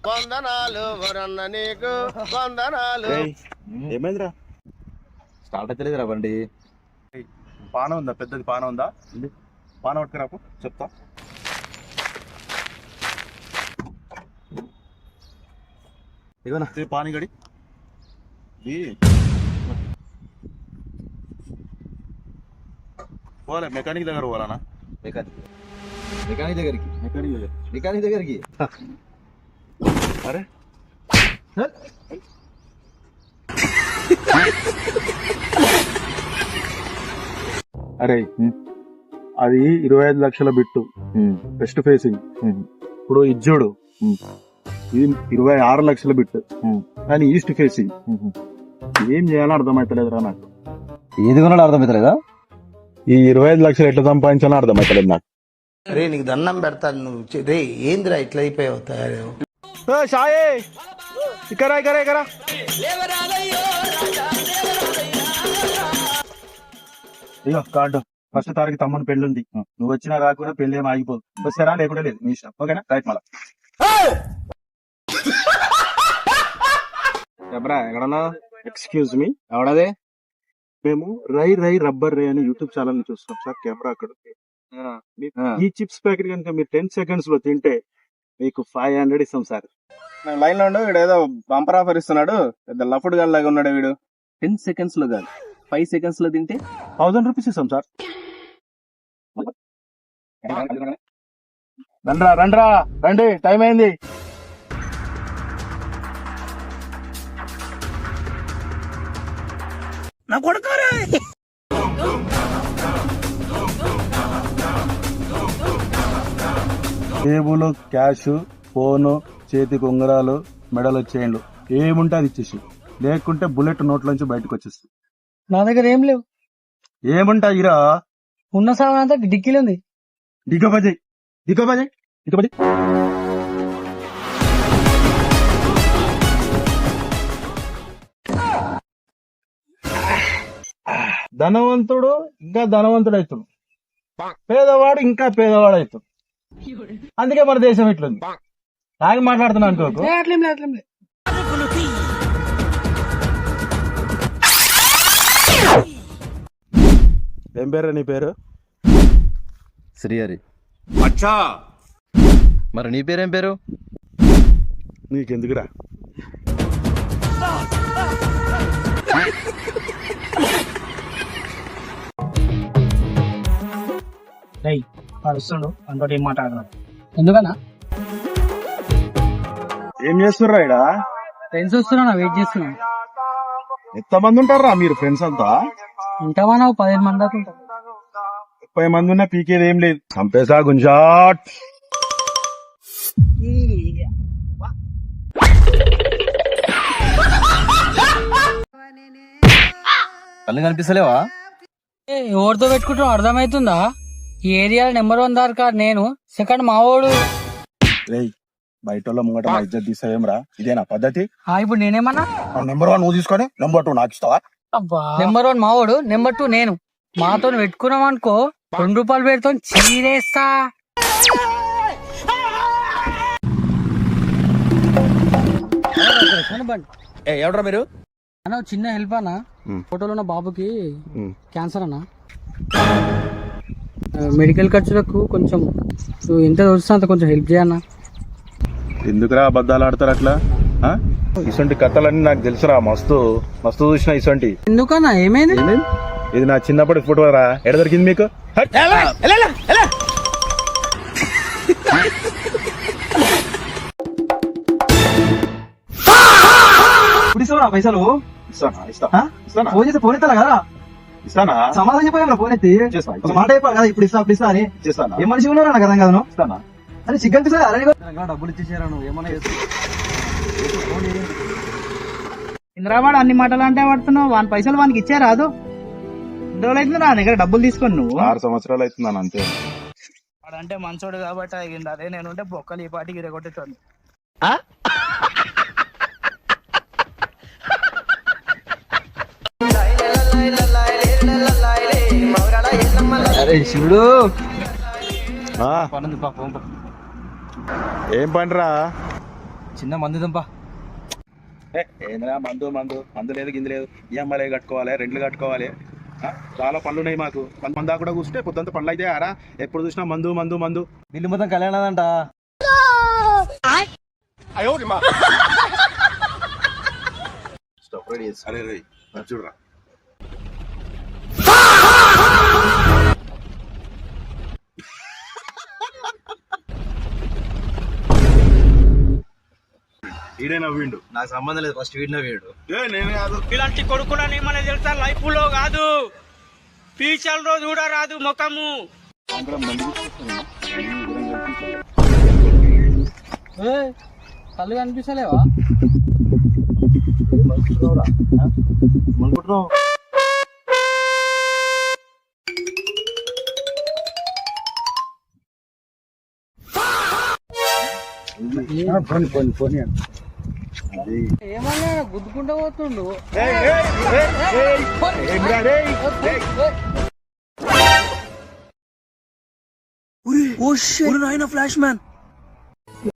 వందనాలు వరన్న నీకు వందనాలు. ఏమైందిరా? స్టార్ట్ అవుతలేదురా బండి. పాన ఉందా? పెద్దది పాన ఉందా? పాన పట్టుకురాపు చెప్తా. ఇగోనా పాని గడి పోలే మెకానిక్ దగ్గర పోవాలనా? మెకానిక్ దగ్గరికి అరే అరే అది 25 లక్షల బిట్టు వెస్ట్ ఫేసింగ్. ఇప్పుడు ఇజ్జుడు ఇది 26 లక్షల బిట్టు కానీ ఈస్ట్ ఫేసింగ్. ఏం చేయాలో అర్థమైతలేదురా నాకు. ఏది కొనాలో అర్థమవుతలేదా? ఈ 25 లక్షలు ఎట్లా సంపాదించాలో అర్థమైతలేదు నాకు. రే నీకు దండం పెడతాను నువ్వు. రే ఏందిరా ఇట్లా అయిపోయావు తయారు. షాయే ఇక్కడ ఇగో కార్డు. ఫస్ట్ తారీఖు తమ్ముని పెళ్లి ఉంది. నువ్వు వచ్చినా రాకుండా పెళ్లి ఏమి ఆగిపోదు. వస్తారా లేకుండా లేదు నీ ఇష్టం. ఓకేనా? రైట్. మళ్ళా ఎక్కడన్నా ఎక్స్క్యూజ్ మీ ఎవడదే? మేము రై రబ్బర్ రే అని యూట్యూబ్ ఛానల్ ని చూస్తున్నాం సార్. కెమెరా అక్కడ ఉంది. ఈ చిప్స్ ప్యాకెట్ కనుక మీరు 10 seconds లో తింటే మీకు 500 ఇస్తాం సార్. లైన్ లో ఉండు. వీడు ఏదో బంపర్ ఆఫర్ ఇస్తున్నాడు. పెద్ద లఫుడ్ గాల్ లాగా ఉన్నాడు వీడు. 10 seconds లో కాదు 5 seconds లో తింటే 1000 రూపీస్ ఇస్తాం సార్. రండి టైం అయింది. నా కొడుకోరా. టేబుల్, క్యాష్, ఫోను, చేతికి ఉంగరాలు, మెడలు, చైన్లు ఏముంటే అది ఇచ్చేసి, లేకుంటే బుల్లెట్ నోట్లోంచి బయటకు వచ్చేస్తుంది. నా దగ్గర ఏం లేవు. ఏముంటాయిరా? ఉన్న సామాన్ అంతా డిక్కీలు ఉంది. దిగబజయ్. ధనవంతుడు ఇంకా ధనవంతుడు అవుతాడు, పేదవాడు ఇంకా పేదవాడు అవుతాడు. అందుకే మన దేశం ఇట్లుంది. నాకు మాట్లాడుతున్నా అనుకోకు. ఏం పేరు నీ పేరు? శ్రీహరి. మరి నీ పేరేం పేరు? నీకెందుకురా? వస్తుండు అంతటి ఏం మాట్లాడుతున్నాడు ఎందుకన్నా? ఏం చేస్తుర్రా ఈడ? ఫ్రెండ్స్ వస్తున్నా, వెయిట్ చేస్తున్నా. ఎంతమంది ఉంటారా మీరు ఫ్రెండ్స్ అంతా? ఉంటామన్నా 15 మంది దాకా ఉంటాం. 30 మంది ఉన్నా పీకేది ఏం లేదు. చంపేసా గుంజాట్. కళ్ళు కనిపిస్తలేవా? ఎవరితో పెట్టుకుంటాం అర్థమవుతుందా? ఈ ఏరియాలో నెంబర్ 1 దాకా నేను, సెకండ్ మావోడు. బయట ముంగట మా ఇజ్జత్ తీసేయంరా. ఇదేనా పద్ధతి? ఇప్పుడు నేనేమన్నా? నెంబర్ 1 నువ్వు తీసుకొని నెంబర్ 2 నాకు ఇస్తావా? నెంబర్ 1 మావోడు, నెంబర్ 2 నేను. మాతో పెట్టుకున్నాం అనుకో 2 రూపాయలు పెడుతో చీరేస్తా. ఎవడరా మీరు? అన్న చిన్న హెల్ప్ అన్న. ఫోటోలో ఉన్న బాబుకి క్యాన్సర్ అన్న. మెడికల్ ఖర్చులకు కొంచెం ఎంత వస్తుందో అంత కొంచెం హెల్ప్ చేయన్నా. ఎందుకురా అబద్ధాలు ఆడతారు అట్లా? ఇసొంటి కథలన్నీ నాకు తెలుసురా. మస్తు చూసిన ఇసొంటి. ఎందుకన్నా? ఏమైంది? ఇది నా చిన్నప్పటి ఫోటో రా. ఎడ దొరికింది మీకు? పైసలు ఇస్తానా? ఫోన్ చేస్తే ఫోన్ ఎత్తాలా కదా? ఇస్తానా? సమాధానం చెప్పాను ఫోన్ ఎత్తి ఒక మాట చెప్పాలి కదా. ఇప్పుడు ఇస్తా అని ఏం మనిషి ఉన్నారా నాకు అర్థం కాదు. ఇస్తానా? అని చికెన్ డబ్బులు ఇచ్చేసారా నువ్వు? ఏమన్నా ఇంద్రావాడు అన్ని మాటలు అంటే పడుతున్నావు. వాని పైసలు వానికి ఇచ్చే రాదు. రోజులు అవుతుంది నా దగ్గర డబ్బులు తీసుకొని. నువ్వు 6 సంవత్సరాలు అవుతున్నాను అంతే. వాడంటే మంచోడు కాబట్టి అడిగింది. అదే నేను ఉంటే బొక్కలు ఈ పాటికి ఇరగొట్టేటోని. అరే శివుడు, ఏం పనిరా? చిన్న మంది దంపా. ఏంద్రా మందు మందు మందు లేదు గింది లేదు, ఈఎంఐ కట్టుకోవాలి, రెంట్లు కట్టుకోవాలి, చాలా పనులు ఉన్నాయి మాకు. మందా కూడా కూర్చుంటే పొద్దుంత పనులు అయితే ఆరా, ఎప్పుడు చూసినా మందు మందు మందు. బిల్లు మొత్తం కళ్యాణదంట. అరే రే చూడరా, ఈడే నవ్విండు. నాకు సంబంధం లేదు, ఫస్ట్ వీడిన వీడు. నేను కాదు. ఇలాంటి కొడుకులని మన తెలుసా లైఫ్ లో కాదు, ఫ్యూచర్ లో కూడా రాదు ముఖము. కళ్ళు కనిపిస్తలేవా? అనుకుంటున్నావు ఏమన్నా గుద్దుకుంటూ పోతుండు. Flash man